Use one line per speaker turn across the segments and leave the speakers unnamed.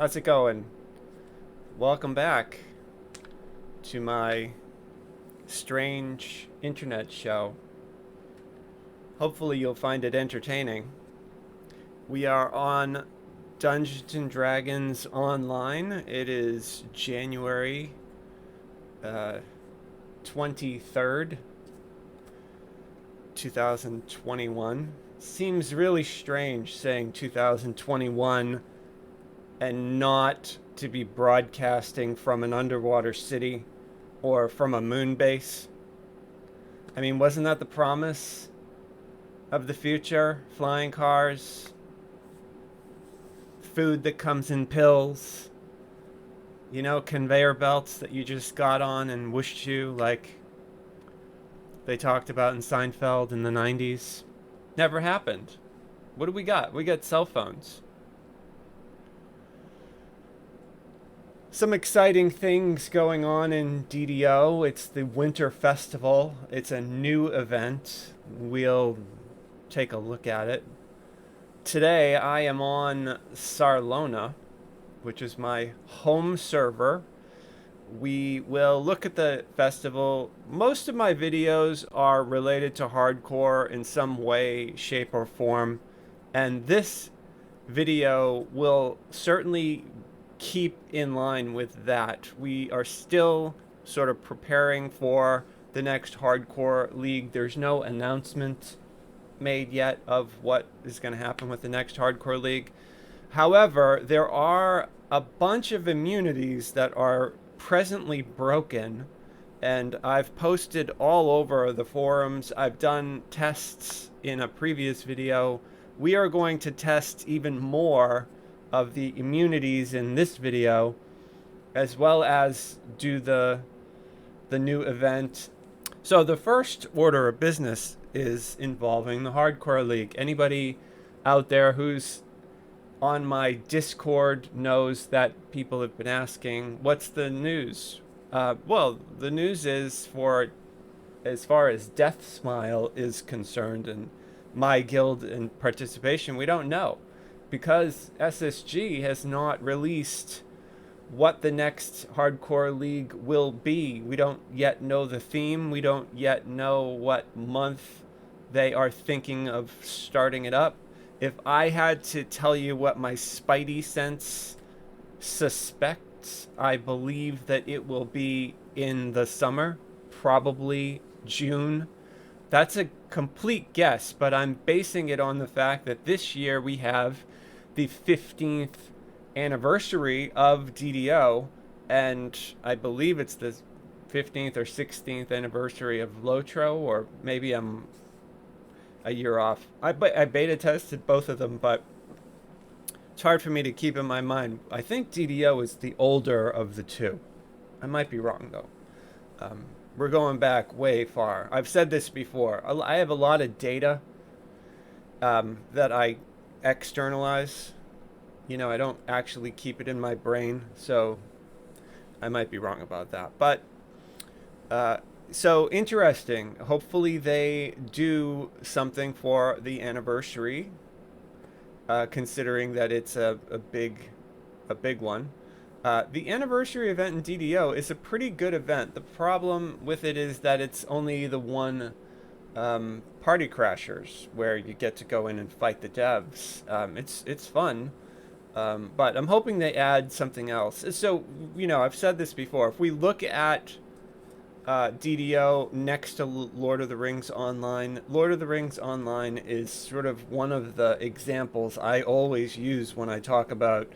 How's it going? Welcome back to my strange internet show. Hopefully you'll find it entertaining. We are on Dungeons and Dragons Online. It is January 23rd, 2021. Seems really strange saying 2021 and not to be broadcasting from an underwater city or from a moon base. I mean, wasn't that the promise of the future? Flying cars, food that comes in pills, conveyor belts that you just got on and wished you, like they talked about in Seinfeld in the 90s. Never happened. What do we got? We got cell phones. Some exciting things going on in DDO. It's the Winter Festival. It's a new event. We'll take a look at it. Today I am on Sarlona, which is my home server. We will look at the festival. Most of my videos are related to hardcore in some way, shape, or form. And this video will certainly keep in line with that. We are still sort of preparing for the next hardcore league. There's no announcement made yet of what is going to happen with the next hardcore league. However, there are a bunch of immunities that are presently broken, and I've posted all over the forums. I've done tests in a previous video. We are going to test even more of the immunities in this video, as well as do the new event. So the first order of business is involving the Hardcore League. Anybody out there who's on my Discord knows that people have been asking, what's the news? Well, the news is, for as far as Death Smile is concerned and my guild and participation, we don't know, because SSG has not released what the next hardcore league will be. We don't yet know the theme. We don't yet know what month they are thinking of starting it up. If I had to tell you what my spidey sense suspects, I believe that it will be in the summer, probably June. That's a complete guess, but I'm basing it on the fact that this year we have the 15th anniversary of DDO, and I believe it's the 15th or 16th anniversary of Lotro, or maybe I'm a year off. I beta tested both of them, but it's hard for me to keep in my mind. I think DDO is the older of the two. I might be wrong, though. We're going back way far. I've said this before. I have a lot of data that I externalize. I don't actually keep it in my brain, so I might be wrong about that. But so interesting. Hopefully they do something for the anniversary, considering that it's a big one. The anniversary event in DDO is a pretty good event. The problem with it is that it's only the one party crashers where you get to go in and fight the devs. It's fun. But I'm hoping they add something else. So, I've said this before. If we look at DDO next to Lord of the Rings Online, Lord of the Rings Online is sort of one of the examples I always use when I talk about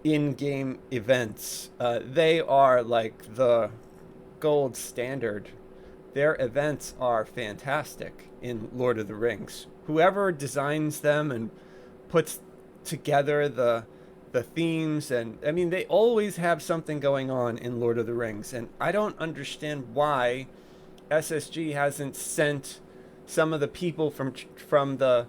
in-game events. They are like the gold standard. Their events are fantastic in Lord of the Rings. Whoever designs them and puts together the themes, and I mean, they always have something going on in Lord of the Rings, and I don't understand why SSG hasn't sent some of the people from the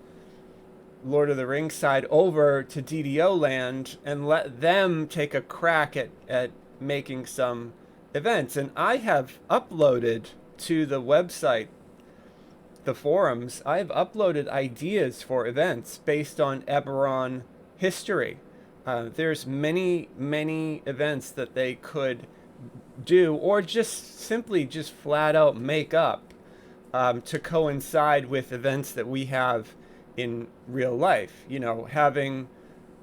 Lord of the Rings side over to DDO land and let them take a crack at making some events. And I have uploaded to the website, the forums, I've uploaded ideas for events based on Eberron history. There's many events that they could do, or just simply just flat out make up to coincide with events that we have in real life. You know, having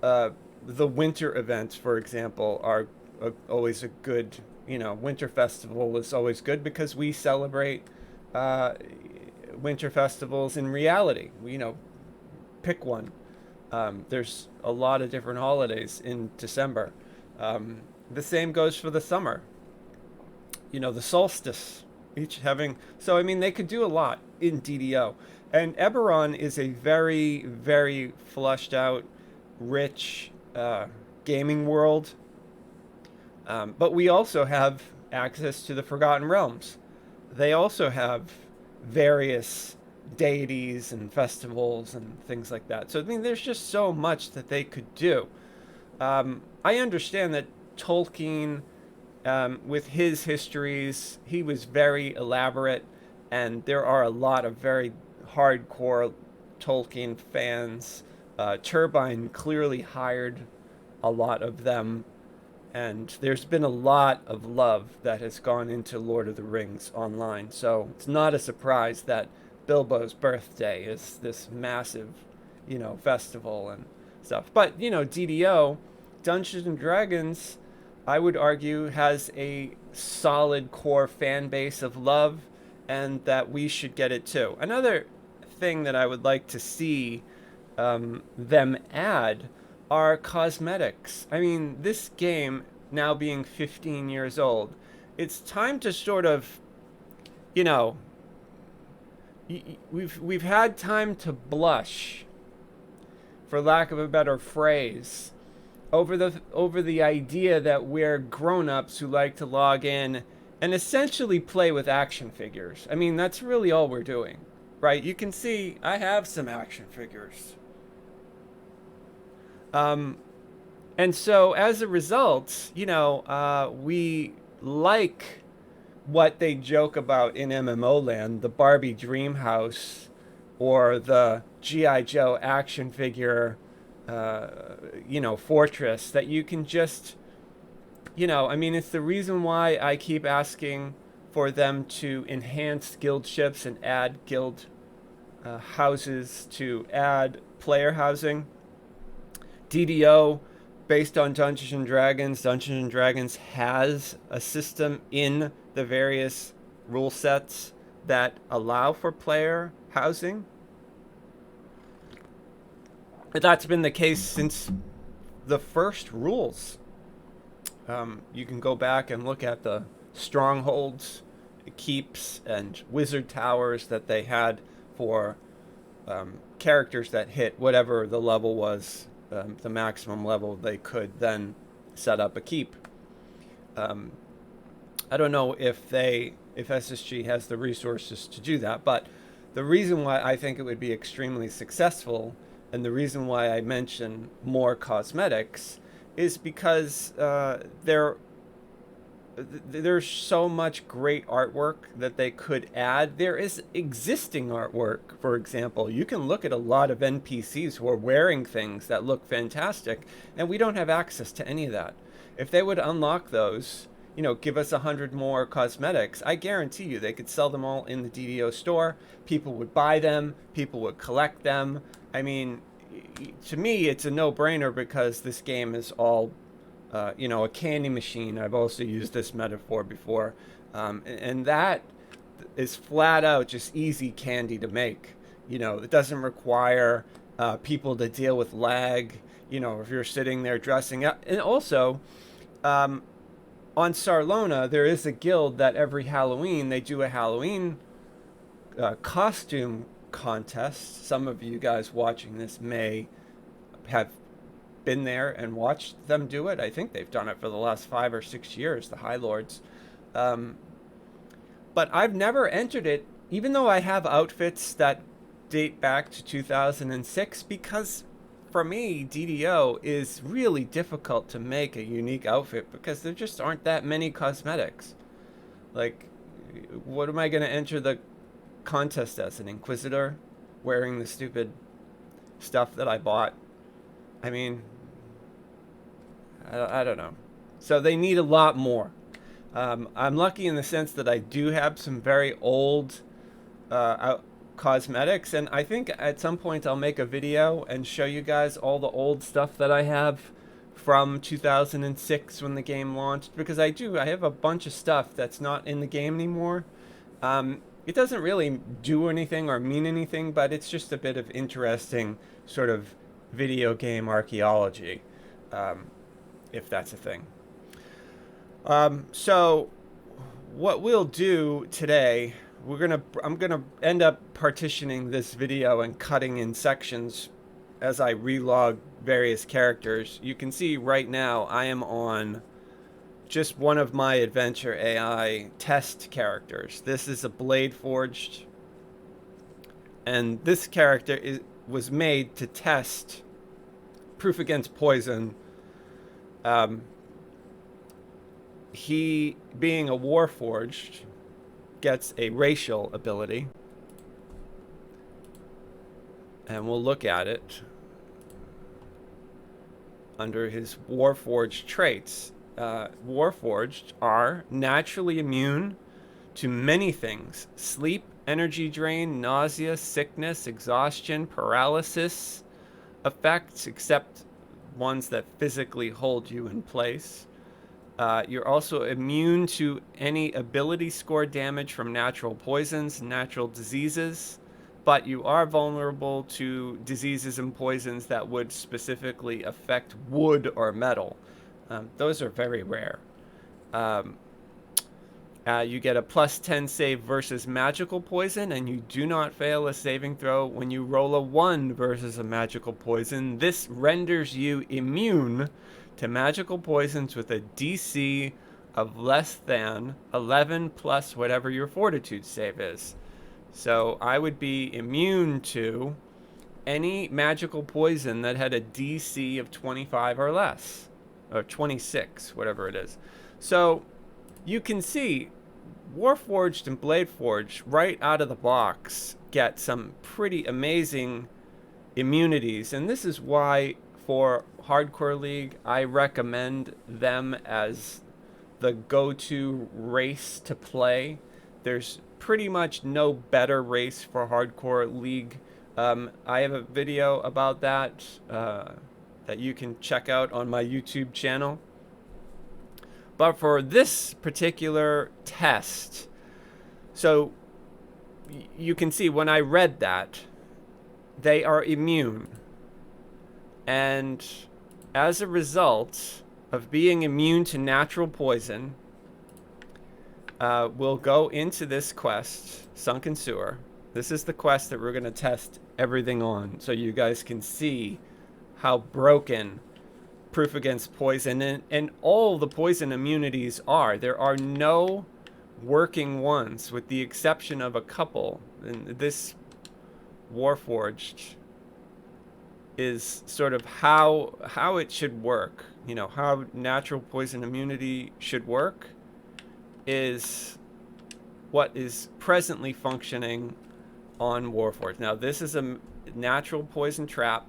the winter events, for example, are always a good. You know, winter festival is always good because we celebrate uh, winter festivals in reality. You know, pick one. There's a lot of different holidays in December. The same goes for the summer. You know, the solstice. Each having so I mean they could do a lot in DDO, and Eberron is a very flushed out, rich gaming world. But we also have access to the Forgotten Realms. They also have various deities and festivals and things like that. So I mean, there's just so much that they could do. I understand that Tolkien, with his histories, he was very elaborate, and there are a lot of very hardcore Tolkien fans. Turbine clearly hired a lot of them, and there's been a lot of love that has gone into Lord of the Rings online. So it's not a surprise that Bilbo's birthday is this massive, you know, festival and stuff. But, you know, DDO, Dungeons and Dragons, I would argue, has a solid core fan base of love, and that we should get it too. Another thing that I would like to see them add are cosmetics. I mean, this game, now being 15 years old, it's time to sort of, you know, we've had time to blush, for lack of a better phrase, over the idea that we're grown-ups who like to log in and essentially play with action figures. I mean, that's really all we're doing, right? You can see I have some action figures. And so as a result, you know, we like what they joke about in MMO land, the Barbie Dream House or the G.I. Joe action figure, you know, fortress that you can just, you know, I mean, it's the reason why I keep asking for them to enhance guild ships and add guild houses, to add player housing. DDO, based on Dungeons and Dragons has a system in the various rule sets that allow for player housing. That's been the case since the first rules. You can go back and look at the strongholds, keeps, and wizard towers that they had for characters that hit whatever the level was. The maximum level they could then set up a keep. I don't know if SSG has the resources to do that, but the reason why I think it would be extremely successful, and the reason why I mention more cosmetics, is because there's so much great artwork that they could add. There is existing artwork, for example. You can look at a lot of NPCs who are wearing things that look fantastic, and we don't have access to any of that. If they would unlock those, you know, give us 100 more cosmetics, I guarantee you they could sell them all in the DDO store. People would buy them. People would collect them. I mean, to me, it's a no-brainer because this game is all you know, a candy machine. I've also used this metaphor before. And that is flat out just easy candy to make. You know, it doesn't require people to deal with lag, you know, if you're sitting there dressing up. And also, on Sarlona, there is a guild that every Halloween, they do a Halloween costume contest. Some of you guys watching this may have been there and watched them do it. I think they've done it for the last 5 or 6 years, the High Lords. But I've never entered it, even though I have outfits that date back to 2006, because for me, DDO is really difficult to make a unique outfit because there just aren't that many cosmetics. Like, what am I going to enter the contest as? An Inquisitor wearing the stupid stuff that I bought? I mean, I don't know. So they need a lot more. I'm lucky in the sense that I do have some very old cosmetics, and I think at some point I'll make a video and show you guys all the old stuff that I have from 2006 when the game launched, because I have a bunch of stuff that's not in the game anymore. It doesn't really do anything or mean anything, but it's just a bit of interesting sort of video game archaeology, if that's a thing. So what we'll do today, I'm gonna end up partitioning this video and cutting in sections as I relog various characters. You can see right now I am on just one of my adventure AI test characters. This is a Warforged, and this character was made to test proof against poison. He, being a Warforged, gets a racial ability, and we'll look at it under his Warforged traits. Warforged are naturally immune to many things: sleep, energy drain, nausea, sickness, exhaustion, paralysis effects, except ones that physically hold you in place. You're also immune to any ability score damage from natural poisons, natural diseases, but you are vulnerable to diseases and poisons that would specifically affect wood or metal. Those are very rare. You get a +10 save versus magical poison, and you do not fail a saving throw when you roll a 1 versus a magical poison. This renders you immune to magical poisons with a DC of less than 11 plus whatever your fortitude save is. So I would be immune to any magical poison that had a DC of 25 or less, or 26, whatever it is. So you can see Warforged and Bladeforged right out of the box get some pretty amazing immunities, and this is why for Hardcore League I recommend them as the go-to race to play. There's pretty much no better race for Hardcore League. I have a video about that that you can check out on my YouTube channel. But for this particular test, so you can see when I read that, they are immune. And as a result of being immune to natural poison, we'll go into this quest, Sunken Sewer. This is the quest that we're going to test everything on, so you guys can see how broken proof against poison and all the poison immunities are. There are no working ones, with the exception of a couple. And this Warforged is sort of how it should work. You know, how natural poison immunity should work is what is presently functioning on Warforged. Now this is a natural poison trap,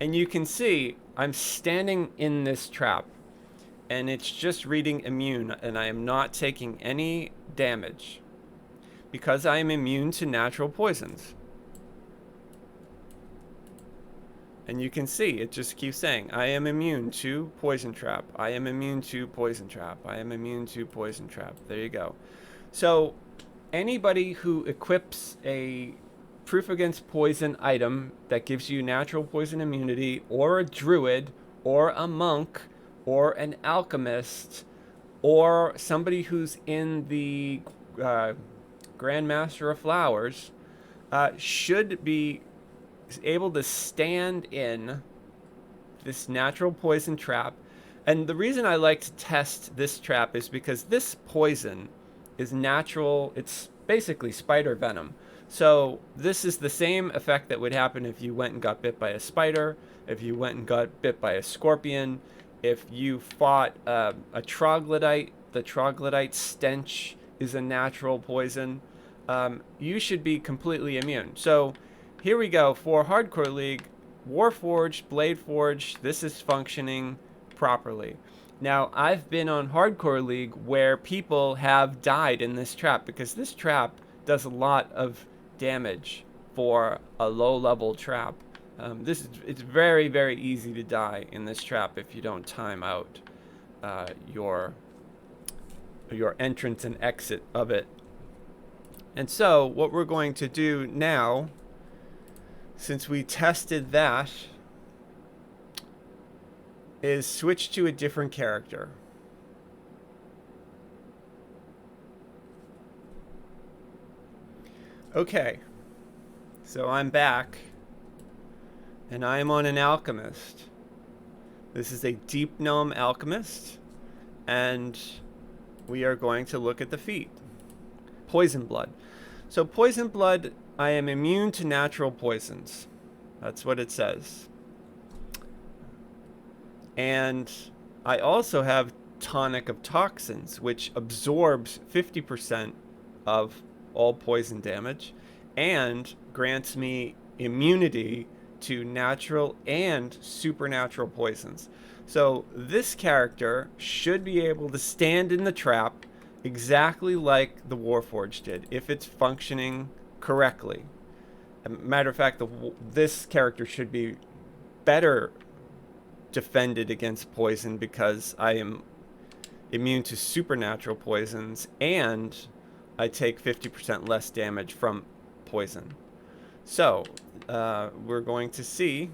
and you can see I'm standing in this trap, and it's just reading immune, and I am not taking any damage because I am immune to natural poisons. And you can see it just keeps saying, I am immune to poison trap. I am immune to poison trap. I am immune to poison trap. There you go. So anybody who equips a proof against poison item that gives you natural poison immunity, or a druid, or a monk, or an alchemist, or somebody who's in the Grandmaster of Flowers, should be able to stand in this natural poison trap. And the reason I like to test this trap is because this poison is natural. It's basically spider venom. So this is the same effect that would happen if you went and got bit by a spider, if you went and got bit by a scorpion, if you fought a troglodyte. The troglodyte stench is a natural poison. You should be completely immune. So here we go for Hardcore League. Warforged, Bladeforged, this is functioning properly. Now, I've been on Hardcore League where people have died in this trap because this trap does a lot of damage for a low-level trap. It's very, very easy to die in this trap if you don't time out your entrance and exit of it. And so what we're going to do now, since we tested that, is switch to a different character. Okay, so I'm back, and I am on an Alchemist. This is a Deep Gnome Alchemist, and we are going to look at the feat. Poison Blood. So Poison Blood, I am immune to natural poisons. That's what it says. And I also have Tonic of Toxins, which absorbs 50% of all poison damage and grants me immunity to natural and supernatural poisons. So this character should be able to stand in the trap exactly like the Warforged did, if it's functioning correctly. As a matter of fact, this character should be better defended against poison because I am immune to supernatural poisons and I take 50% less damage from poison. So we're going to see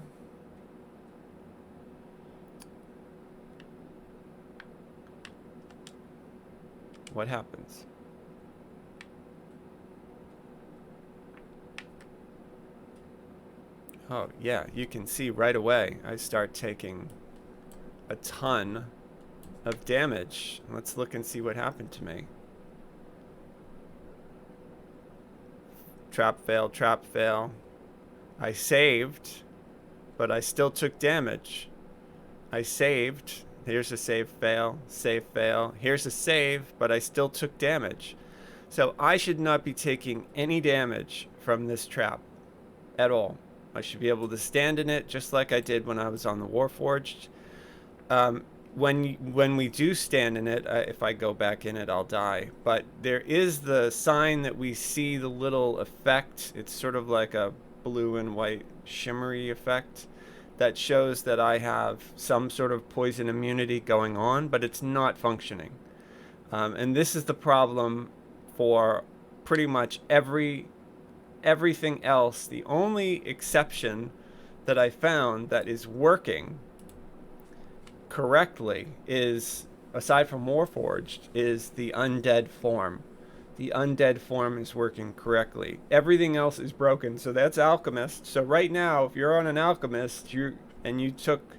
what happens. Oh yeah, you can see right away I start taking a ton of damage. Let's look and see what happened to me. Trap fail, trap fail. I saved, but I still took damage. I saved. Here's a save fail, save fail. Here's a save, but I still took damage. So I should not be taking any damage from this trap at all. I should be able to stand in it just like I did when I was on the Warforged. When we do stand in it, if I go back in it, I'll die. But there is the sign that we see the little effect. It's sort of like a blue and white shimmery effect that shows that I have some sort of poison immunity going on, but it's not functioning. And this is the problem for pretty much everything else. The only exception that I found that is working correctly is, aside from Warforged, is the Undead form. The Undead form is working correctly. Everything else is broken, so that's Alchemist. So right now, if you're on an Alchemist and you took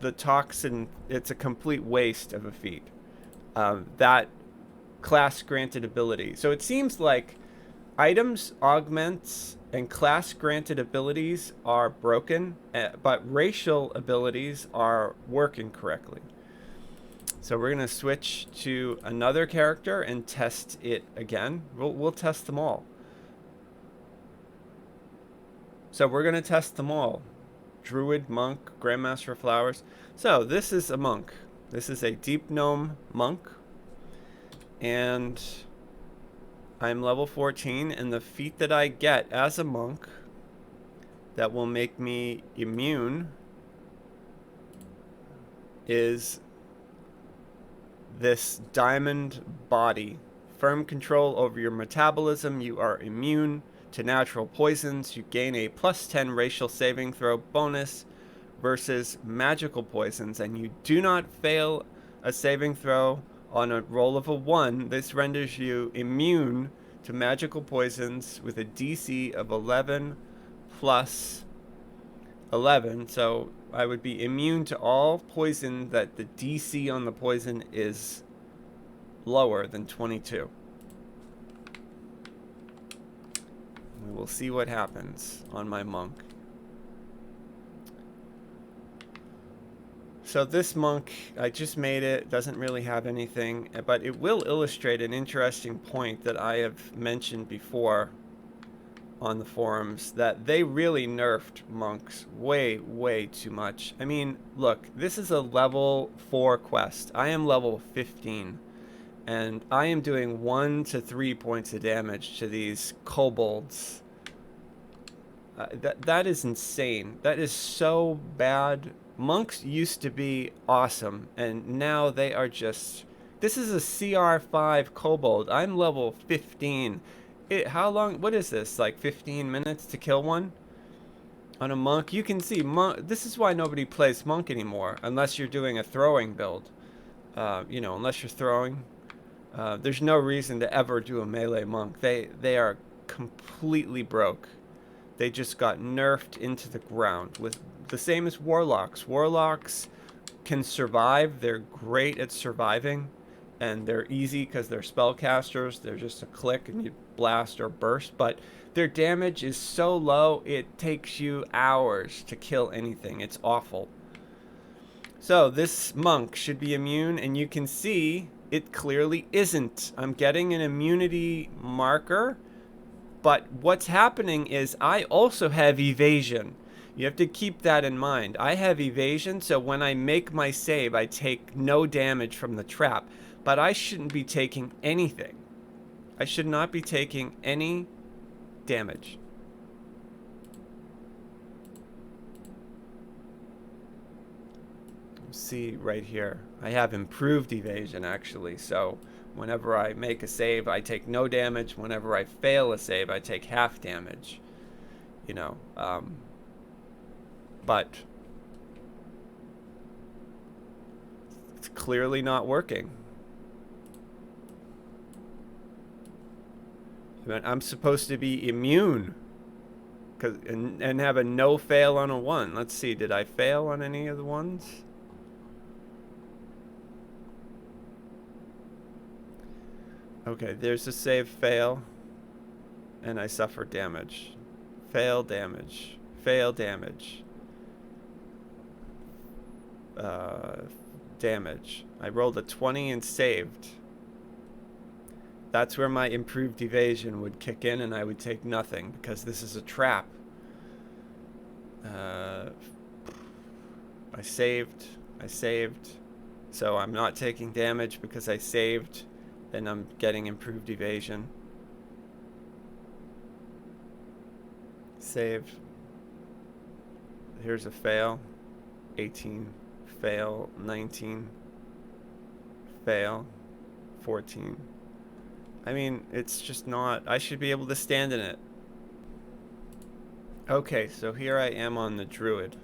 the toxin, it's a complete waste of a feat. That class granted ability. So it seems like items, augments, and class granted abilities are broken, but racial abilities are working correctly. So we're going to switch to another character and test it again. We'll test them all. So we're going to test them all. Druid, Monk, Grandmaster of Flowers. So this is a monk. This is a Deep Gnome monk. And I'm level 14, and the feat that I get as a monk that will make me immune is this diamond body. Firm control over your metabolism. You are immune to natural poisons. You gain a +10 racial saving throw bonus versus magical poisons, and you do not fail a saving throw on a roll of a 1. This renders you immune to magical poisons with a DC of 11 plus 11. So I would be immune to all poison that the DC on the poison is lower than 22. We will see what happens on my monk. So this monk, I just made it, doesn't really have anything, but it will illustrate an interesting point that I have mentioned before. on the forums that they really nerfed monks way too much. I mean, look, this is a level 4 quest. I am level 15, and I am doing 1 to 3 points of damage to these kobolds. That is insane. That is so bad. Monks used to be awesome, and now they are just... This is a CR5 kobold. I'm level 15. How long... What is this? Like 15 minutes to kill one? On a monk? You can see, this is why nobody plays monk anymore, unless you're doing a throwing build. You know, unless you're throwing. There's no reason to ever do a melee monk. They are completely broke. They just got nerfed into the ground. With the same as warlocks. Warlocks can survive. They're great at surviving, and they're easy because they're spellcasters. They're just a click and you blast or burst, but their damage is so low it takes you hours to kill anything. It's awful. So this monk should be immune, and you can see it clearly isn't. I'm getting an immunity marker. But what's happening is I also have evasion. You have to keep that in mind. I have evasion, so when I make my save, I take no damage from the trap. But I shouldn't be taking anything. I should not be taking any damage. See right here. I have improved evasion, actually, so... Whenever I make a save, I take no damage. Whenever I fail a save, I take half damage. You know, but it's clearly not working. I mean, I'm supposed to be immune and have a no fail on a 1. Let's see, did I fail on any of the ones? Okay, there's a save fail, and I suffer damage. Fail damage. Fail damage. Damage. I rolled a 20 and saved. That's where my improved evasion would kick in, and I would take nothing, because this is a trap. I saved. So I'm not taking damage because I saved. And I'm getting improved evasion. Save. Here's a fail. 18. Fail. 19. Fail. 14. I mean, it's just not... I should be able to stand in it. Okay, so here I am on the Druid.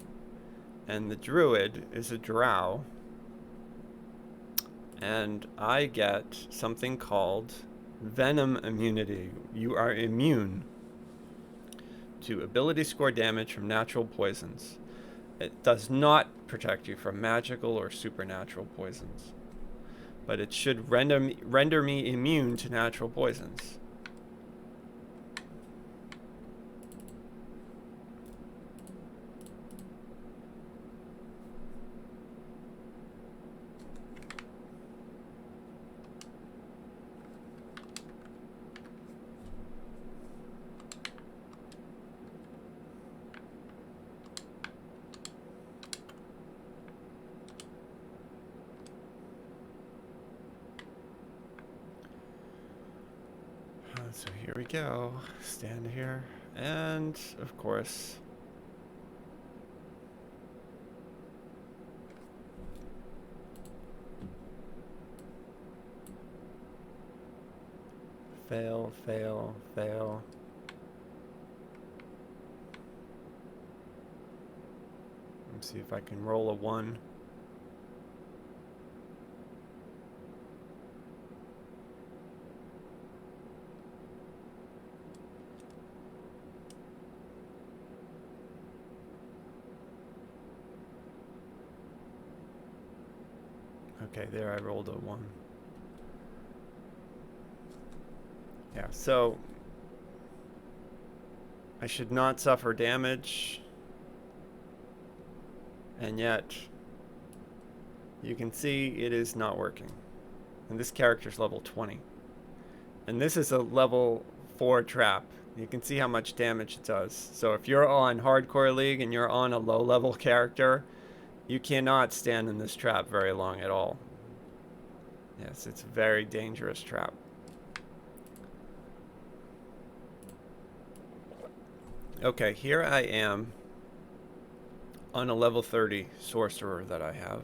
And the Druid is a drow. And I get something called Venom Immunity. You are immune to ability score damage from natural poisons. It does not protect you from magical or supernatural poisons. But it should render me immune to natural poisons. So here we go. Stand here. And, of course... Fail, fail, fail. Let's see if I can roll a 1. Okay, there I rolled a 1. Yeah, so I should not suffer damage, and yet you can see it is not working. And this character's level 20. And this is a level 4 trap. You can see how much damage it does. So if you're on Hardcore League and you're on a low-level character, you cannot stand in this trap very long at all. Yes, it's a very dangerous trap. Okay, here I am on a level 30 sorcerer that I have.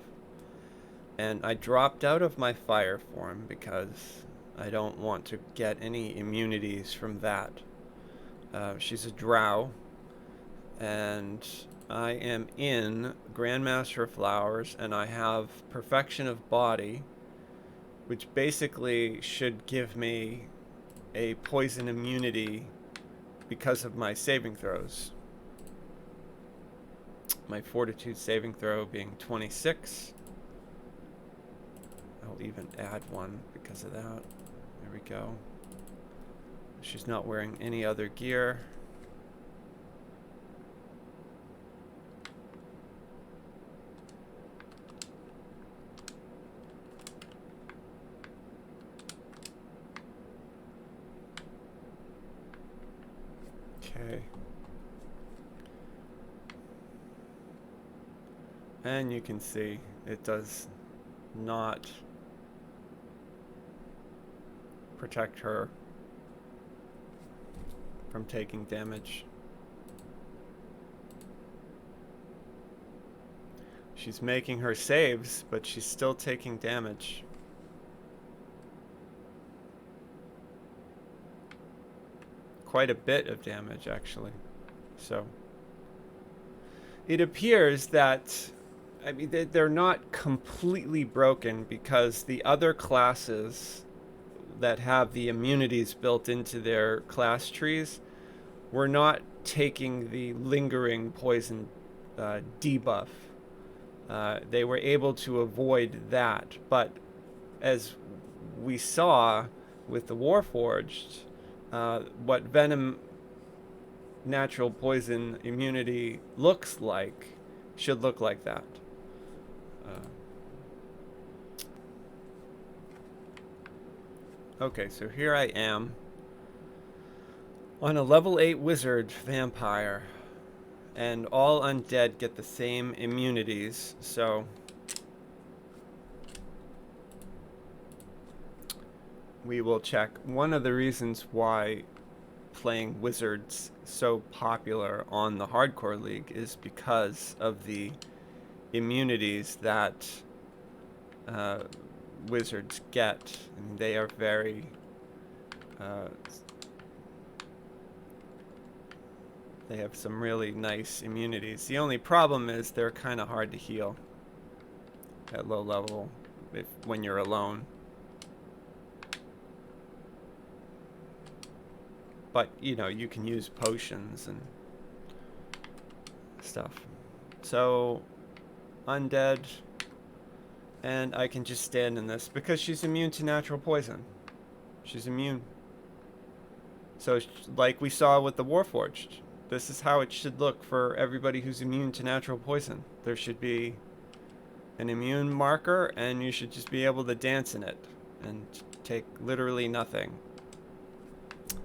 And I dropped out of my fire form because I don't want to get any immunities from that. She's a drow, and I am in Grandmaster of Flowers, and I have Perfection of Body, which basically should give me a poison immunity because of my saving throws. My Fortitude saving throw being 26. I'll even add one because of that. There we go. She's not wearing any other gear. Okay. And you can see it does not protect her from taking damage. She's making her saves, but she's still taking damage. Quite a bit of damage, actually. So it appears that, I mean, they're not completely broken because the other classes that have the immunities built into their class trees were not taking the lingering poison debuff. They were able to avoid that, but as we saw with the Warforged, what Venom natural poison immunity looks like should look like that. Okay, so here I am on a level 8 wizard vampire, and all undead get the same immunities, so we will check. One of the reasons why playing wizards so popular on the Hardcore League is because of the immunities that wizards get. I mean, they are very they have some really nice immunities. The only problem is they're kind of hard to heal at low level when you're alone. But, you know, you can use potions and stuff. So, undead. And I can just stand in this because she's immune to natural poison. She's immune. So, like we saw with the Warforged, this is how it should look for everybody who's immune to natural poison. There should be an immune marker, and you should just be able to dance in it and take literally nothing.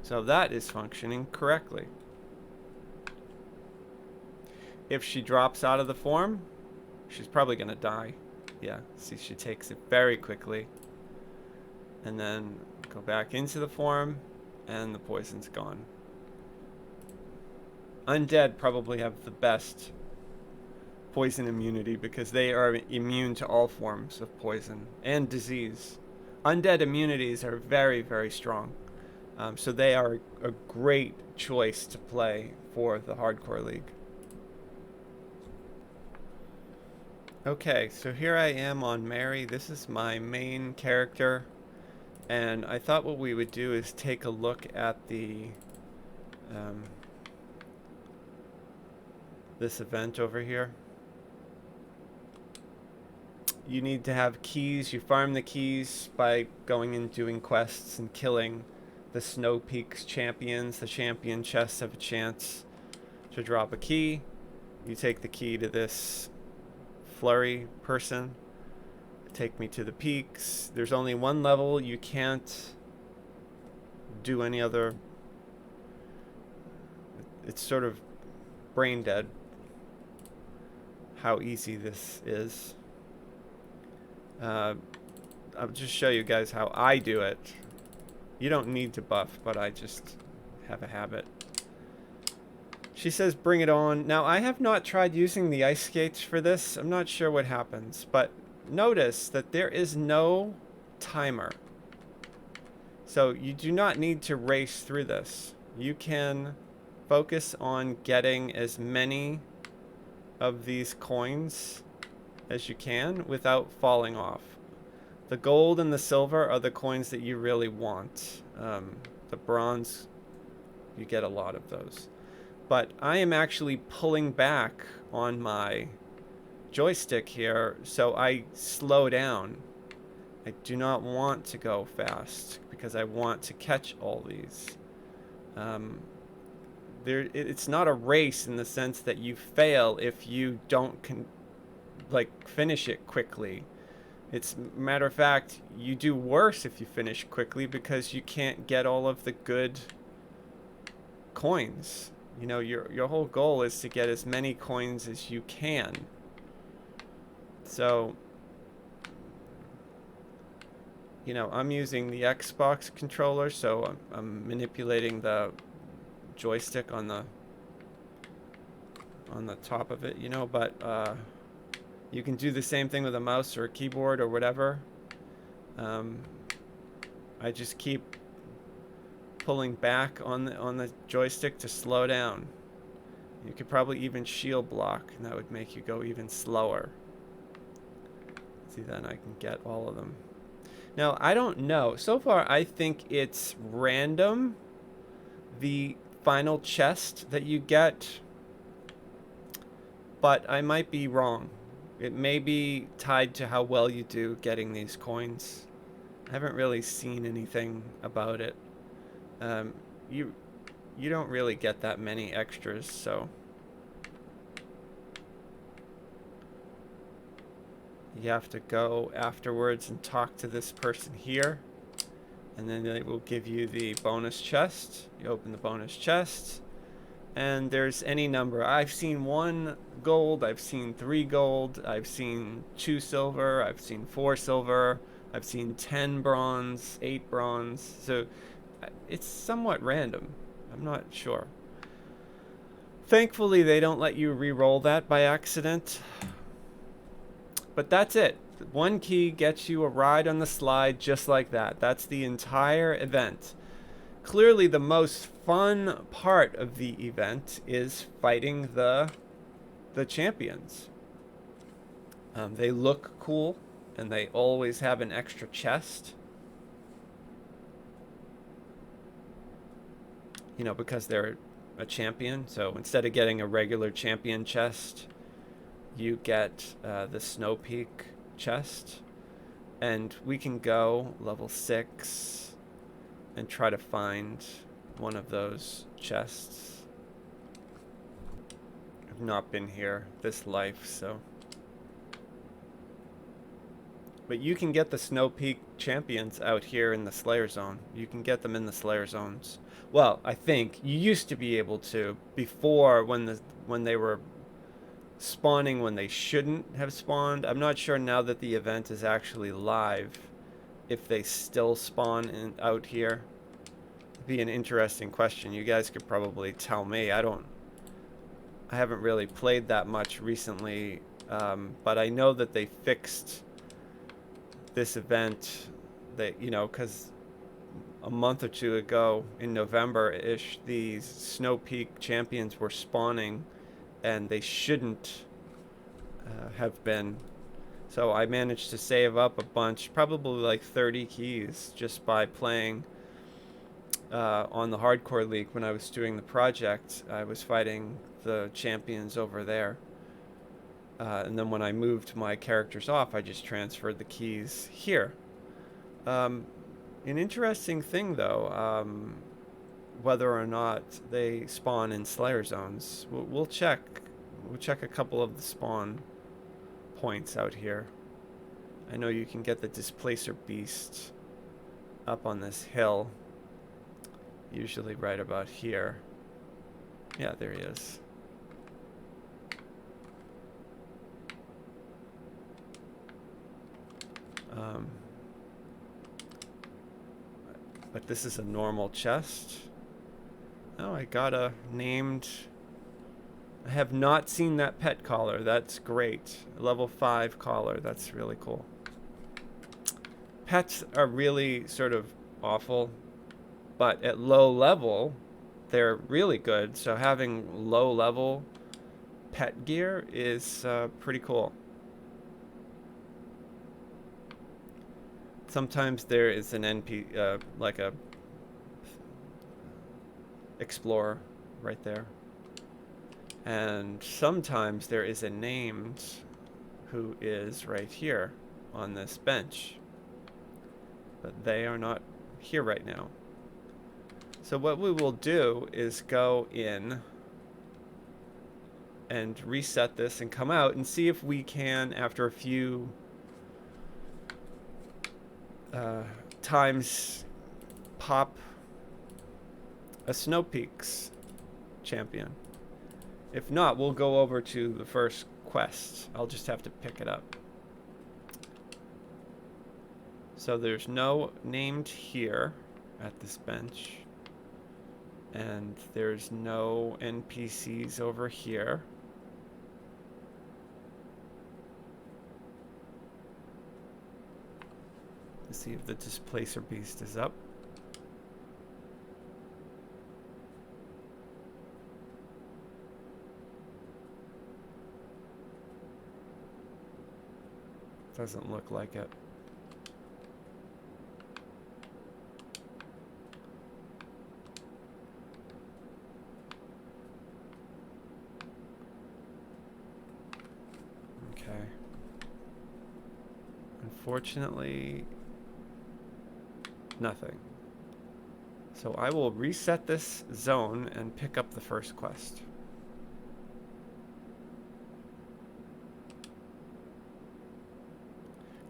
So that is functioning correctly. If she drops out of the form, she's probably going to die. Yeah, see, she takes it very quickly. And then go back into the form, and the poison's gone. Undead probably have the best poison immunity because they are immune to all forms of poison and disease. Undead immunities are very, very strong. So they are a great choice to play for the Hardcore League. Okay, so here I am on Mary. This is my main character. And I thought what we would do is take a look at the this event over here. You need to have keys. You farm the keys by going and doing quests and killing the Snowpeaks champions. The champion chests have a chance to drop a key. You take the key to this Flurry person. Take me to the peaks. There's only one level. You can't do any other it's sort of brain dead how easy this is. I'll just show you guys how I do it. You don't need to buff, but I just have a habit. She says bring it on. Now, I have not tried using the ice skates for this. I'm not sure what happens, but notice that there is no timer. So you do not need to race through this. You can focus on getting as many of these coins as you can without falling off. The gold and the silver are the coins that you really want. The bronze, you get a lot of those. But I am actually pulling back on my joystick here, so I slow down. I do not want to go fast because I want to catch all these. It's not a race in the sense that you fail if you don't finish it quickly. It's matter of fact, you do worse if you finish quickly because you can't get all of the good coins. You know, your whole goal is to get as many coins as you can. So, you know, I'm using the Xbox controller, so I'm manipulating the joystick on the top of it, you know, but you can do the same thing with a mouse or a keyboard or whatever. I just keep pulling back on the joystick to slow down. You could probably even shield block, and that would make you go even slower. See, then I can get all of them. Now, I don't know. So far, I think it's random, the final chest that you get, but I might be wrong. It may be tied to how well you do getting these coins. I haven't really seen anything about it. You don't really get that many extras, so you have to go afterwards and talk to this person here, and then they will give you the bonus chest. You open the bonus chest, and there's any number. I've seen 1 gold, I've seen 3 gold, I've seen 2 silver, I've seen 4 silver, I've seen 10 bronze, 8 bronze. So it's somewhat random. I'm not sure. Thankfully, they don't let you re-roll that by accident. But that's it. 1 key gets you a ride on the slide just like that. That's the entire event. Clearly, the most fun part of the event is fighting the champions. They look cool, and they always have an extra chest. You know, because they're a champion. So instead of getting a regular champion chest, you get the Snowpeak chest. And we can go level 6 and try to find one of those chests. I've not been here this life, so. But you can get the Snowpeak champions out here in the Slayer Zone. You can get them in the Slayer Zones. Well, I think you used to be able to before when they were spawning when they shouldn't have spawned. I'm not sure now that the event is actually live if they still spawn out here. It'd be an interesting question. You guys could probably tell me. I haven't really played that much recently, but I know that they fixed this event, that, you know, because a month or 2 ago in November-ish, these Snowpeak champions were spawning, and they shouldn't have been. So I managed to save up a bunch, probably like 30 keys, just by playing on the Hardcore League when I was doing the project. I was fighting the champions over there. And then when I moved my characters off, I just transferred the keys here. An interesting thing, though, whether or not they spawn in Slayer Zones. We'll check. We'll check a couple of the spawn points out here. I know you can get the Displacer Beast up on this hill, usually right about here. Yeah, there he is. But this is a normal chest. Oh, I got a named... I have not seen that pet collar. That's great. Level 5 collar. That's really cool. Pets are really sort of awful, but at low level, they're really good. So having low level pet gear is pretty cool. Sometimes there is an NP, like a explorer right there. And sometimes there is a named who is right here on this bench. But they are not here right now. So what we will do is go in and reset this and come out and see if we can, after a few times, pop a Snowpeaks champion. If not, we'll go over to the first quest. I'll just have to pick it up. So there's no named here at this bench. And there's no NPCs over here. Let's see if the Displacer Beast is up. Doesn't look like it. Okay. Unfortunately, nothing. So I will reset this zone and pick up the first quest.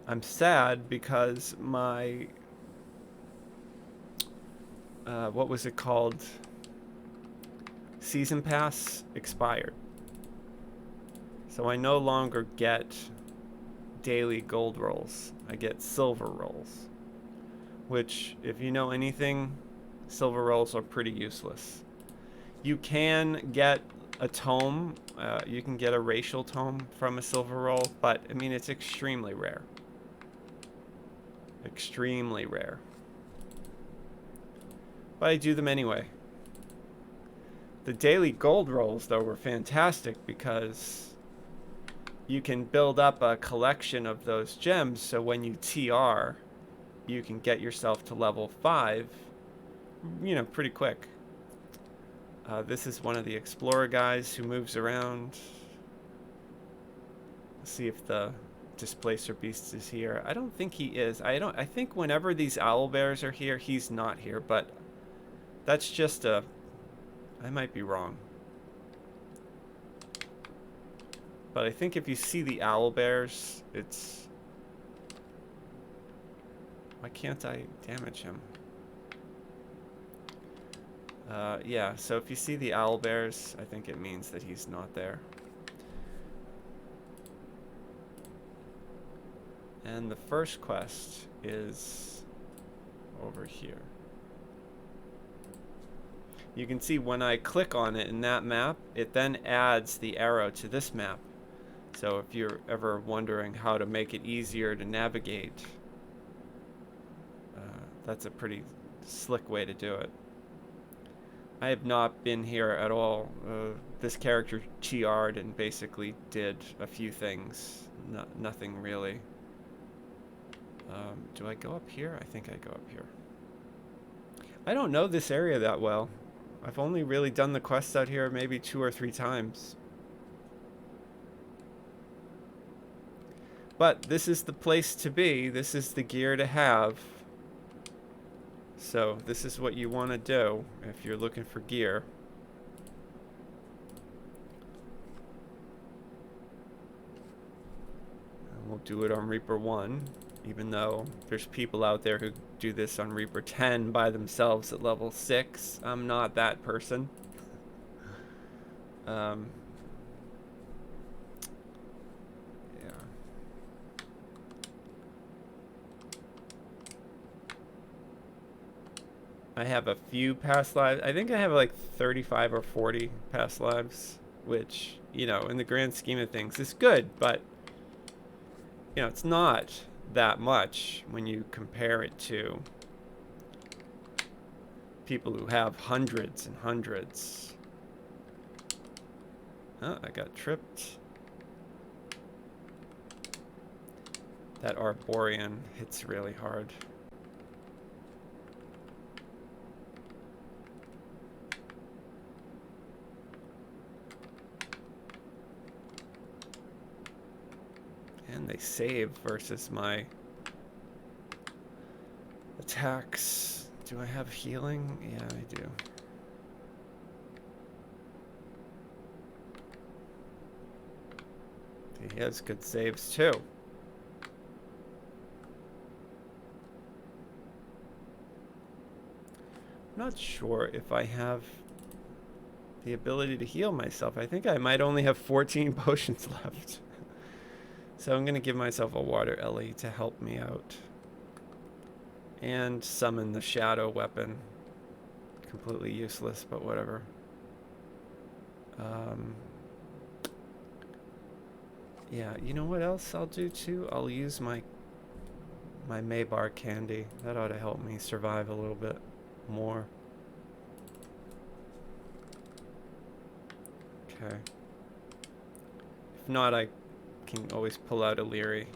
I'm sad because my what was it called? Season pass expired. So I no longer get daily gold rolls. I get silver rolls. Which, if you know anything, silver rolls are pretty useless. You can get a tome. You can get a racial tome from a silver roll, but I mean, it's extremely rare. Extremely rare. But I do them anyway. The daily gold rolls, though, were fantastic because you can build up a collection of those gems, so when you TR, you can get yourself to level 5, you know, pretty quick. This is one of the explorer guys who moves around. Let's see if the Displacer Beast is here. I don't think he is. I think whenever these owlbears are here, he's not here, but that's just a... I might be wrong. But I think if you see the owlbears, it's... Why can't I damage him? Yeah, so if you see the owlbears, I think it means that he's not there. And the first quest is over here. You can see when I click on it in that map, it then adds the arrow to this map. So if you're ever wondering how to make it easier to navigate, that's a pretty slick way to do it. I have not been here at all. This character TR'd and basically did a few things. Nothing really. Do I go up here? I think I go up here. I don't know this area that well. I've only really done the quests out here maybe 2 or 3 times. But this is the place to be. This is the gear to have. So this is what you want to do if you're looking for gear. And we'll do it on Reaper 1, even though there's people out there who do this on Reaper 10 by themselves at level 6. I'm not that person. Yeah. I have a few past lives. I think I have like 35 or 40 past lives, which, you know, in the grand scheme of things is good, but, you know, it's not that much when you compare it to people who have hundreds and hundreds. Oh, I got tripped. That Arborian hits really hard. And they save versus my attacks. Do I have healing? Yeah, I do. He has good saves too. I'm not sure if I have the ability to heal myself. I think I might only have 14 potions left. So I'm going to give myself a water Ellie to help me out. And summon the shadow weapon. Completely useless, but whatever. Yeah, you know what else I'll do too? I'll use my Maybar candy. That ought to help me survive a little bit more. Okay. If not, I can always pull out a Leary.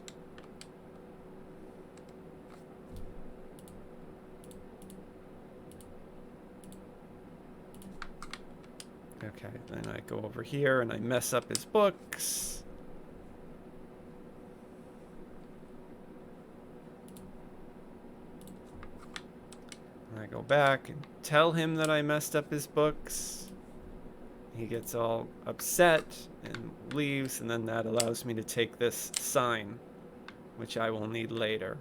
Okay, then I go over here and I mess up his books. And I go back and tell him that I messed up his books. He gets all upset and leaves, and then that allows me to take this sign, which I will need later.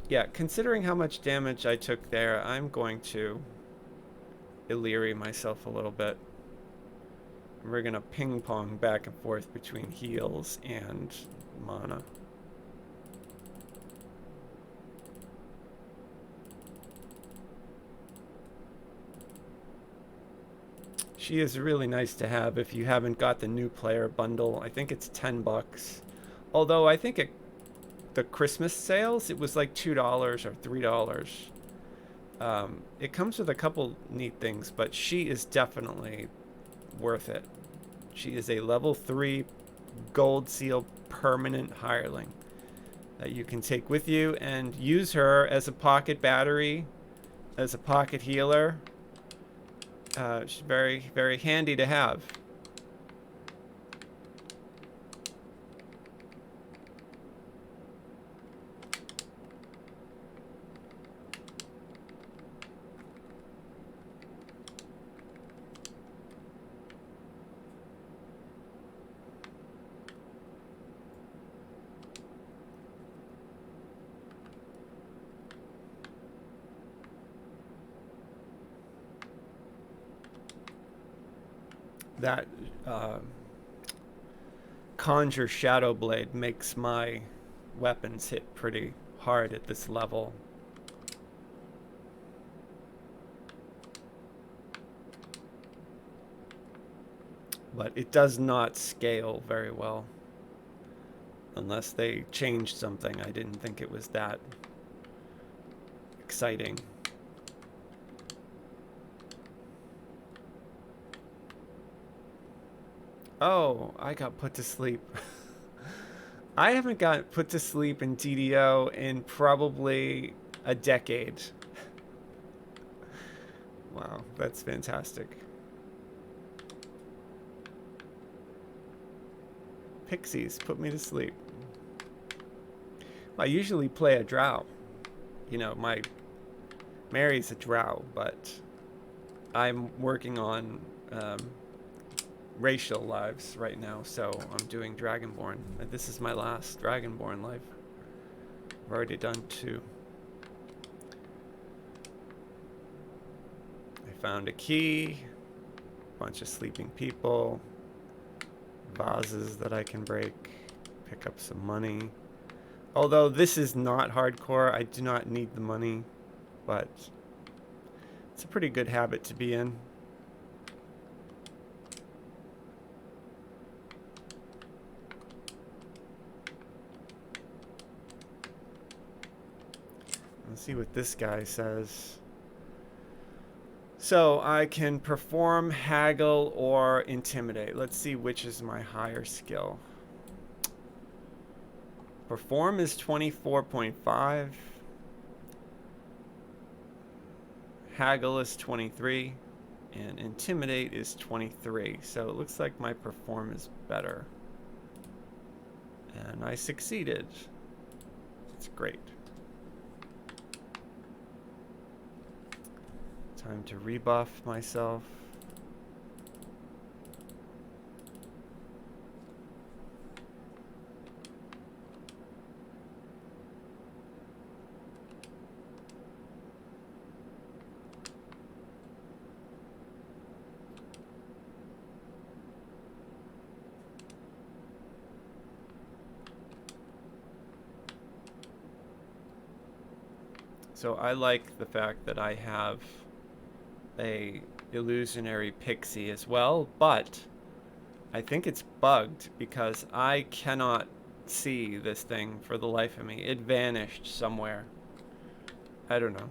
Yeah, considering how much damage I took there, I'm going to Illyri myself a little bit. We're gonna ping pong back and forth between heals and mana. She is really nice to have if you haven't got the new player bundle. I think it's $10. Although I think the Christmas sales, it was like $2 or $3. It comes with a couple neat things, but she is definitely worth it. She is a level 3 gold seal permanent hireling that you can take with you and use her as a pocket battery, as a pocket healer. She's very, very handy to have. That Conjure Shadow Blade makes my weapons hit pretty hard at this level. But it does not scale very well. Unless they changed something. I didn't think it was that exciting. Oh, I got put to sleep. I haven't got put to sleep in DDO in probably a decade. Wow, that's fantastic. Pixies put me to sleep. I usually play a drow. You know, my Mary's a drow, but I'm working on racial lives right now, so I'm doing Dragonborn. This is my last Dragonborn life. I've already done 2. I found a key. bunch of sleeping people. Vases that I can break. Pick up some money. Although this is not hardcore, I do not need the money, but it's a pretty good habit to be in. Let's see what this guy says. So I can perform, haggle, or intimidate. Let's see which is my higher skill. Perform is 24.5. Haggle is 23. And intimidate is 23. So it looks like my perform is better. And I succeeded. That's great. Time to rebuff myself. So I like the fact that I have a illusionary pixie as well, but I think it's bugged because I cannot see this thing for the life of me. It vanished somewhere. I don't know.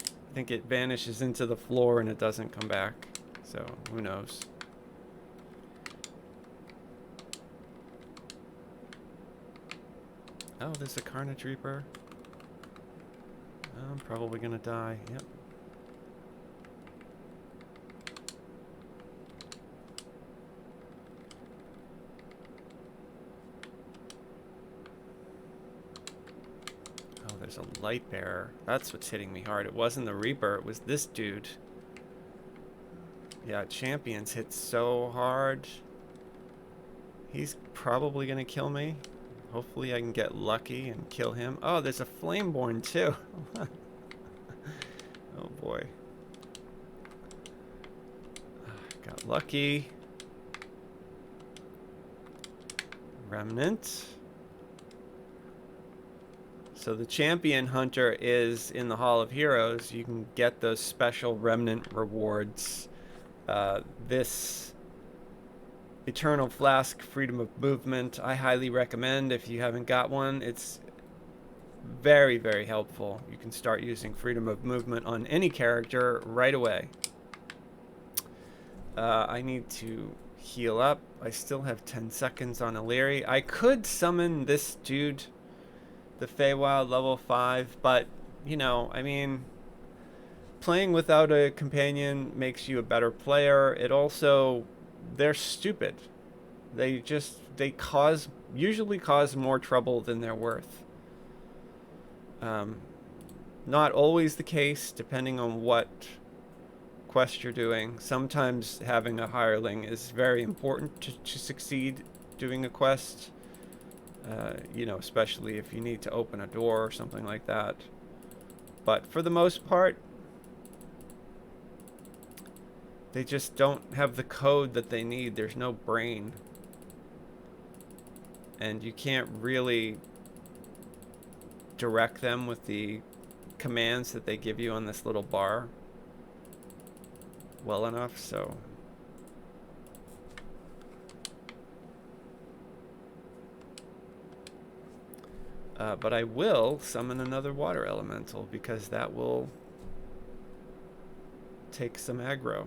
I think it vanishes into the floor and it doesn't come back. So who knows? Oh, there's a Carnage Reaper. I'm probably gonna die. Yep. Oh, there's a light bearer. That's what's hitting me hard. It wasn't the Reaper, it was this dude. Yeah, champions hit so hard. He's probably gonna kill me. Hopefully I can get lucky and kill him. Oh, there's a Flameborn too. Oh boy. Got lucky. Remnant. So the champion hunter is in the Hall of Heroes. You can get those special remnant rewards. This Eternal Flask Freedom of Movement, I highly recommend if you haven't got one. It's very, very helpful. You can start using Freedom of Movement on any character right away. I need to heal up. I still have 10 seconds on Illyri. I could summon this dude, the Feywild level 5, but, you know, I mean, playing without a companion makes you a better player. It also, they're stupid. They usually cause more trouble than they're worth. Not always the case, depending on what quest you're doing. Sometimes having a hireling is very important to succeed doing a quest. You know, especially if you need to open a door or something like that. But for the most part, they just don't have the code that they need. There's no brain. And you can't really direct them with the commands that they give you on this little bar well enough, so but I will summon another water elemental because that will take some aggro.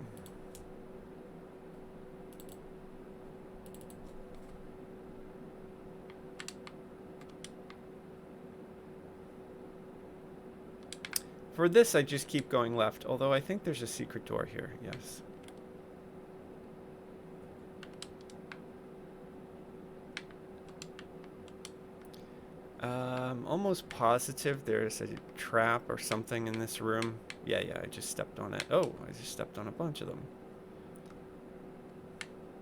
For this, I just keep going left, although I think there's a secret door here, yes. I'm almost positive there's a trap or something in this room. Yeah, I just stepped on it. Oh, I just stepped on a bunch of them.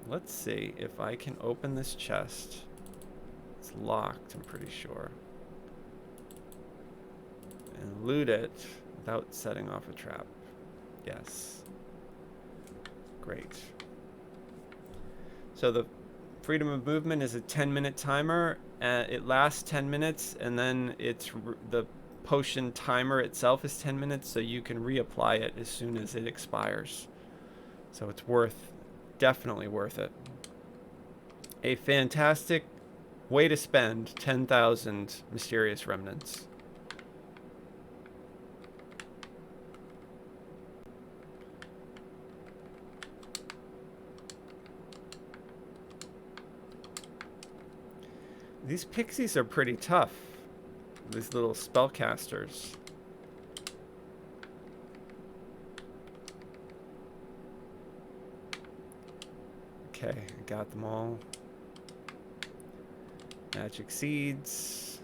Let's see if I can open this chest. It's locked, I'm pretty sure. And loot it without setting off a trap. Yes. Great. So the freedom of movement is a 10-minute timer. It lasts 10 minutes, and then the potion timer itself is 10 minutes, so you can reapply it as soon as it expires. So it's definitely worth it. A fantastic way to spend 10,000 mysterious remnants. These pixies are pretty tough. These little spellcasters. Okay, I got them all. Magic seeds.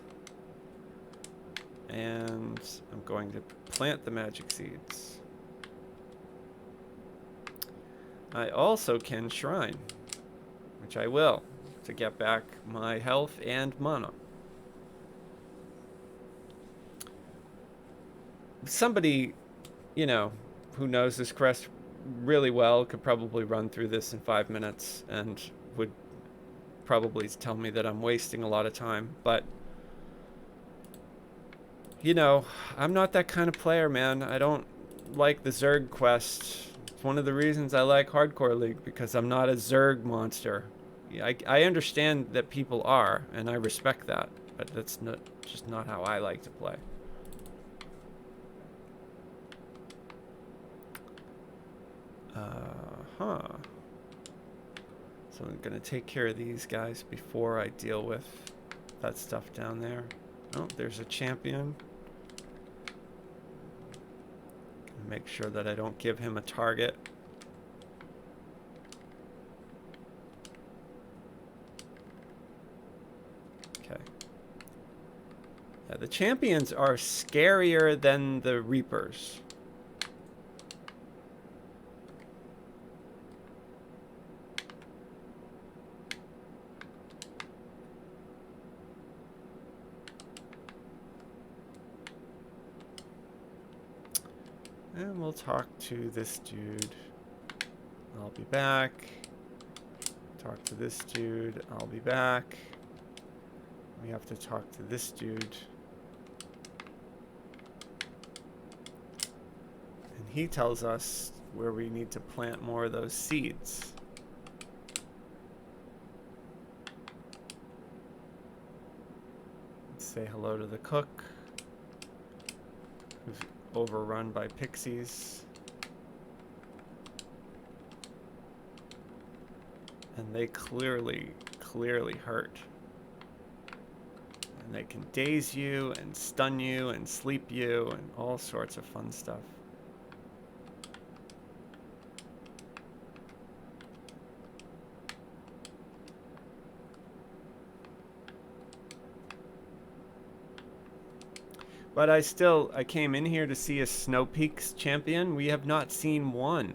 And I'm going to plant the magic seeds. I also can shrine, which I will, to get back my health and mana. Somebody, you know, who knows this quest really well could probably run through this in 5 minutes and would probably tell me that I'm wasting a lot of time, but you know, I'm not that kind of player, man. I don't like the Zerg quest. It's one of the reasons I like Hardcore League, because I'm not a Zerg monster. I understand that people are, and I respect that, but that's just not how I like to play. So I'm gonna take care of these guys before I deal with that stuff down there. Oh, there's a champion. Make sure that I don't give him a target. Okay. Yeah, the champions are scarier than the Reapers. And we'll talk to this dude. I'll be back. Talk to this dude. I'll be back. We have to talk to this dude. And he tells us where we need to plant more of those seeds. Let's say hello to the cook, who's overrun by pixies. And they clearly hurt. And they can daze you and stun you and sleep you and all sorts of fun stuff. But I came in here to see a Snowpeaks champion. We have not seen one.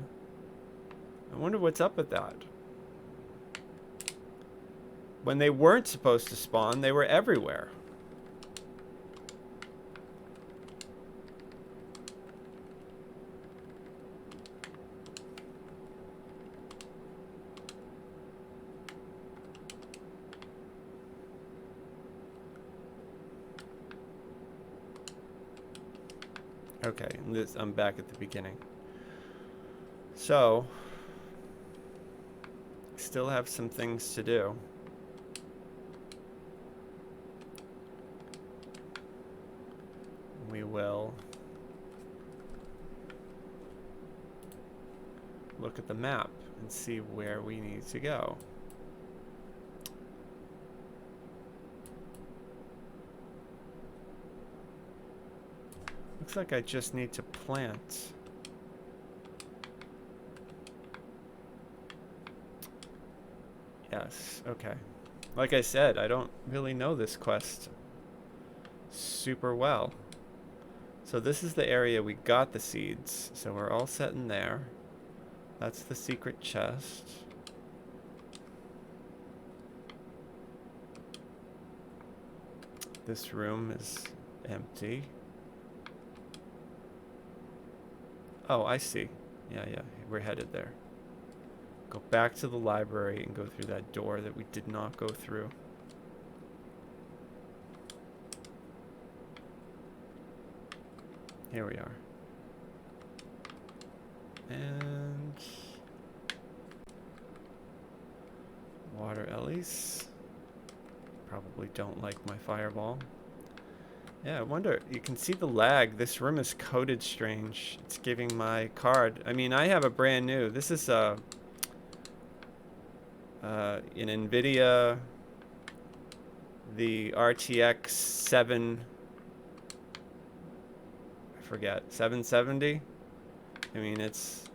I wonder what's up with that. When they weren't supposed to spawn, they were everywhere. Okay, I'm back at the beginning. So, still have some things to do. We will look at the map and see where we need to go. Looks like I just need to plant. Yes, okay. Like I said, I don't really know this quest super well. So this is the area we got the seeds, so we're all set in there. That's the secret chest. This room is empty. Oh, I see. Yeah, we're headed there. Go back to the library and go through that door that we did not go through. Here we are. And water Ellies. Probably don't like my fireball. Yeah, I wonder, you can see the lag. This room is coded strange. It's giving my card. I mean, I have a brand new. This is an NVIDIA, the RTX 7, I forget, 770. I mean, it's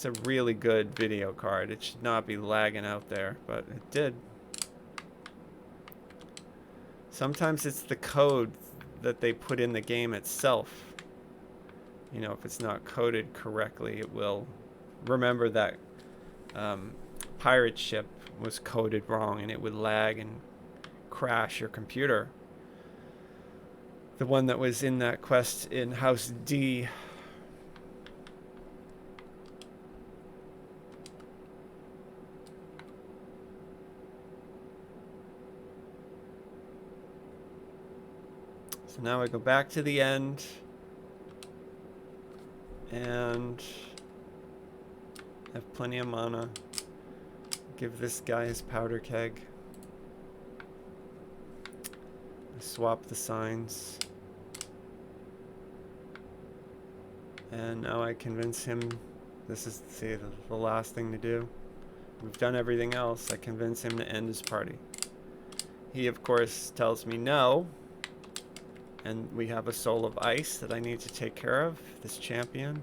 a really good video card. It should not be lagging out there, but it did. Sometimes it's the code that they put in the game itself. You know, if it's not coded correctly, it will remember that pirate ship was coded wrong and it would lag and crash your computer. The one that was in that quest in House D. So now I go back to the end and have plenty of mana. Give this guy his powder keg. Swap the signs. And now I convince him this is the last thing to do. We've done everything else. I convince him to end his party. He, of course, tells me no. And we have a Soul of Ice that I need to take care of, this champion.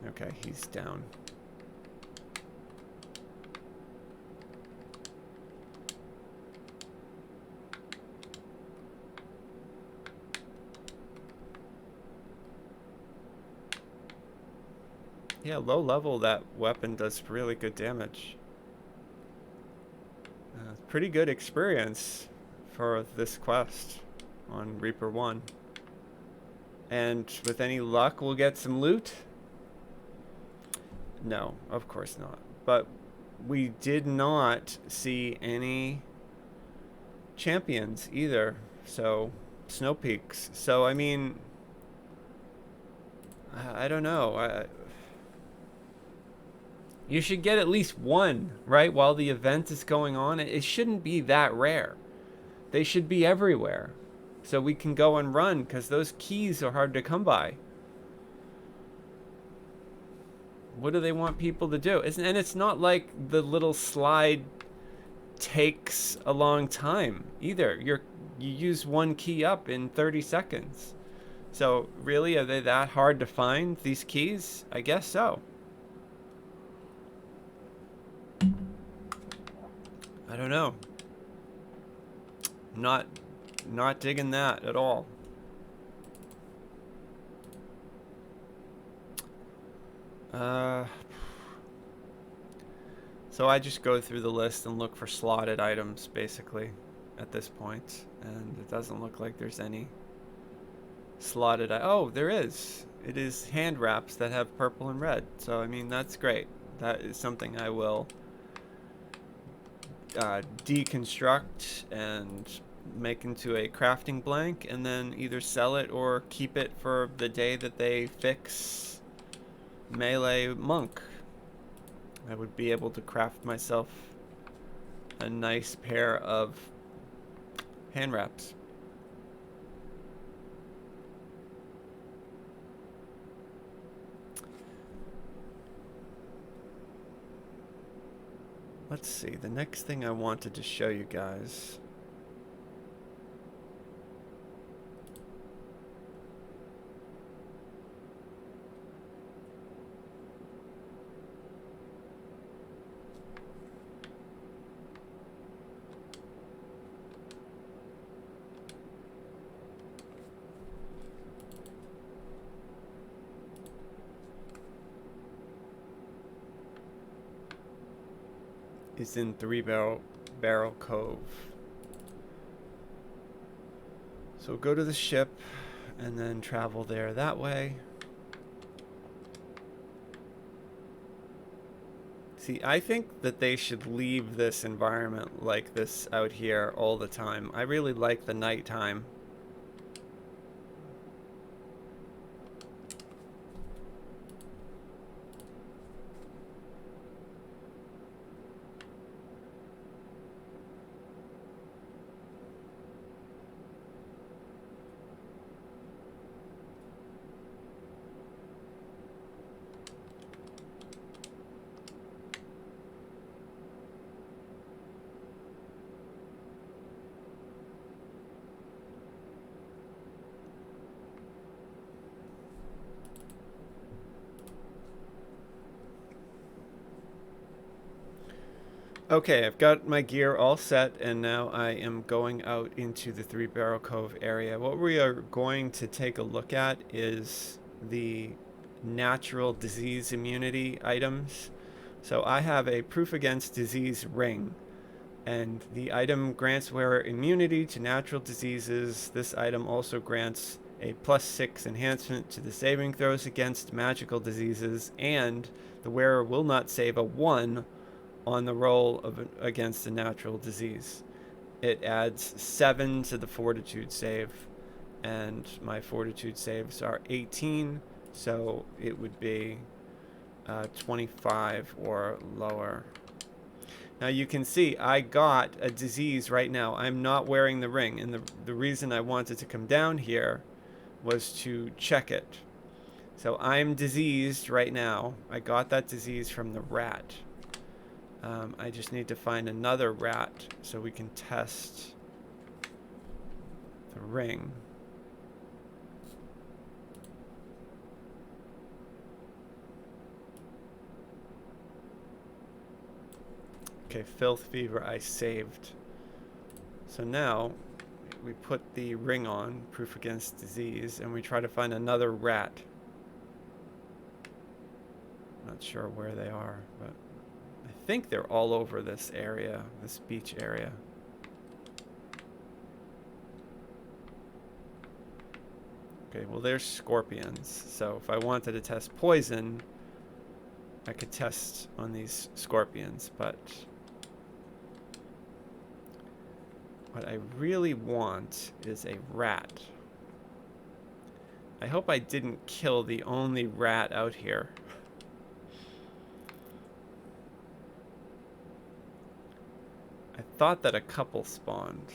Okay, he's down. Yeah, low level, that weapon does really good damage. Pretty good experience for this quest on Reaper 1. And with any luck, we'll get some loot. No, of course not. But we did not see any champions either. So, Snowpeaks. So, I mean, I don't know. You should get at least one, right, while the event is going on. It shouldn't be that rare. They should be everywhere. So we can go and run, because those keys are hard to come by. What do they want people to do? And it's not like the little slide takes a long time either. You use one key up in 30 seconds. So really, are they that hard to find, these keys? I guess so. I don't know. Not digging that at all. So I just go through the list and look for slotted items, basically, at this point. And it doesn't look like there's any slotted... Oh, there is. It is hand wraps that have purple and red. So, I mean, that's great. That is something I will deconstruct and make into a crafting blank, and then either sell it or keep it for the day that they fix melee monk. I would be able to craft myself a nice pair of hand wraps. Let's see, the next thing I wanted to show you guys is in Three Barrel Cove. So go to the ship and then travel there that way. See, I think that they should leave this environment like this out here all the time. I really like the nighttime. Okay, I've got my gear all set, and now I am going out into the Three Barrel Cove area. What we are going to take a look at is the natural disease immunity items. So I have a proof against disease ring, and the item grants wearer immunity to natural diseases. This item also grants a +6 enhancement to the saving throws against magical diseases, and the wearer will not save a 1 on the roll against a natural disease. It adds 7 to the fortitude save, and my fortitude saves are 18, so it would be 25 or lower. Now you can see I got a disease right now. I'm not wearing the ring, and the reason I wanted to come down here was to check it. So I'm diseased right now. I got that disease from the rat. I just need to find another rat so we can test the ring. Okay, filth fever I saved. So now we put the ring on, proof against disease, and we try to find another rat. Not sure where they are, but I think they're all over this area, this beach area. Okay, well there's scorpions. So if I wanted to test poison, I could test on these scorpions, but what I really want is a rat. I hope I didn't kill the only rat out here. I thought that a couple spawned.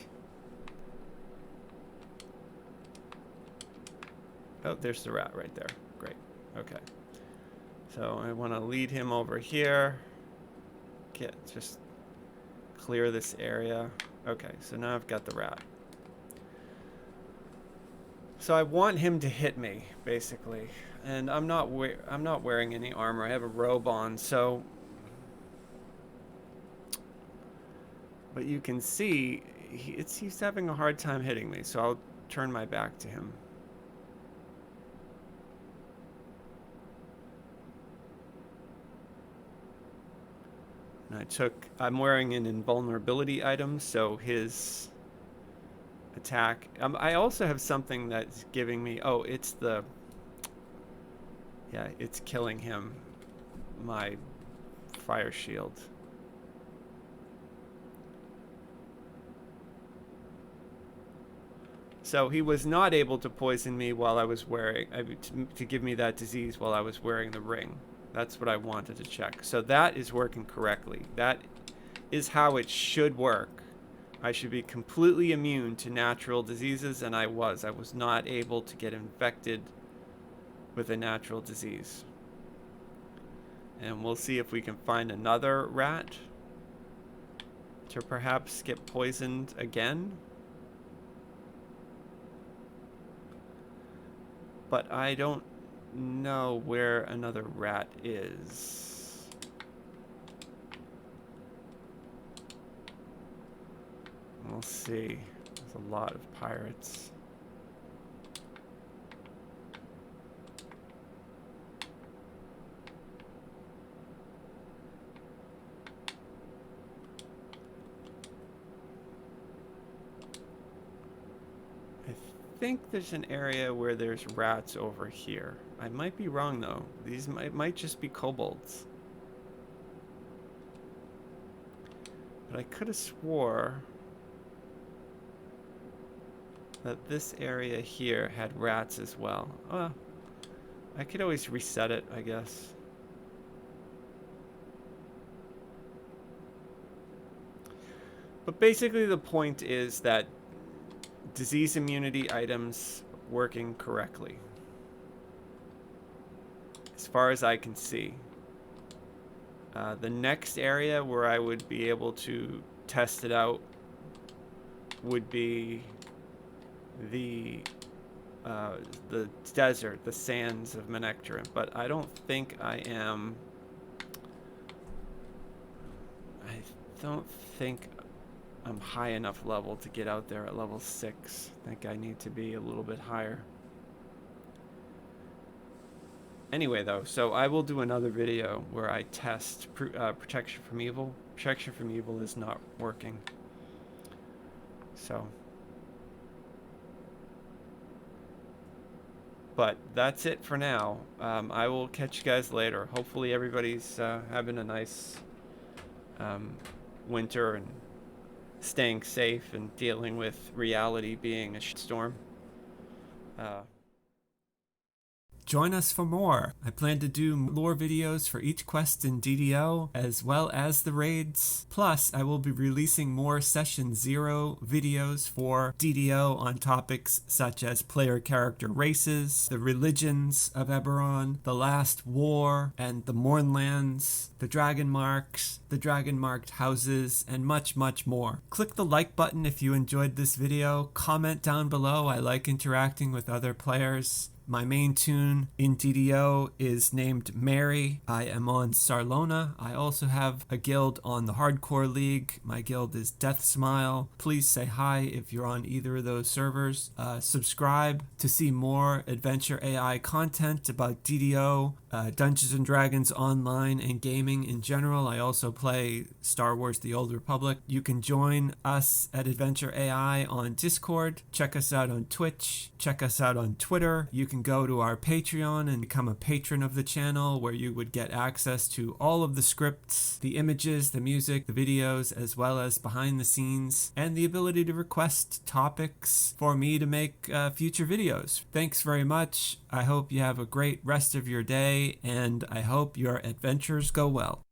Oh, there's the rat right there. Great. Okay. So I want to lead him over here. Just clear this area. Okay, so now I've got the rat. So I want him to hit me, basically. And I'm not wearing any armor. I have a robe on, so. But you can see he's having a hard time hitting me, so I'll turn my back to him. And I'm wearing an invulnerability item, so his attack. I also have something that's giving me, it's killing him. My fire shield. So he was not able to poison me while I was wearing, to give me that disease while I was wearing the ring. That's what I wanted to check. So that is working correctly. That is how it should work. I should be completely immune to natural diseases, and I was. I was not able to get infected with a natural disease. And we'll see if we can find another rat to perhaps get poisoned again. But I don't know where another rat is. We'll see. There's a lot of pirates. I think there's an area where there's rats over here. I might be wrong though. These might just be kobolds. But I could have swore that this area here had rats as well. I could always reset it, I guess. But basically the point is that disease immunity items working correctly, as far as I can see. The next area where I would be able to test it out would be the desert, the sands of Menectrin, but I don't think I don't think I'm high enough level to get out there at level 6. I think I need to be a little bit higher. Anyway though, so I will do another video where I test protection from evil. Protection from evil is not working. So, but that's it for now. I will catch you guys later. Hopefully everybody's having a nice winter and staying safe and dealing with reality being a shitstorm. Join us for more. I plan to do lore videos for each quest in DDO, as well as the raids. Plus, I will be releasing more Session 0 videos for DDO on topics such as player character races, the religions of Eberron, the last war, and the Mournlands, the dragon marks, the dragon marked houses, and much, much more. Click the like button if you enjoyed this video. Comment down below. I like interacting with other players. My main tune in DDO is named Mary. I am on Sarlona. I also have a guild on the Hardcore League. My guild is Death Smile. Please say hi if you're on either of those servers. Subscribe to see more Adventure AI content about DDO, Dungeons & Dragons Online, and gaming in general. I also play Star Wars The Old Republic. You can join us at Adventure AI on Discord. Check us out on Twitch. Check us out on Twitter. You can go to our Patreon and become a patron of the channel, where you would get access to all of the scripts, the images, the music, the videos, as well as behind the scenes, and the ability to request topics for me to make future videos. Thanks very much. I hope you have a great rest of your day, and I hope your adventures go well.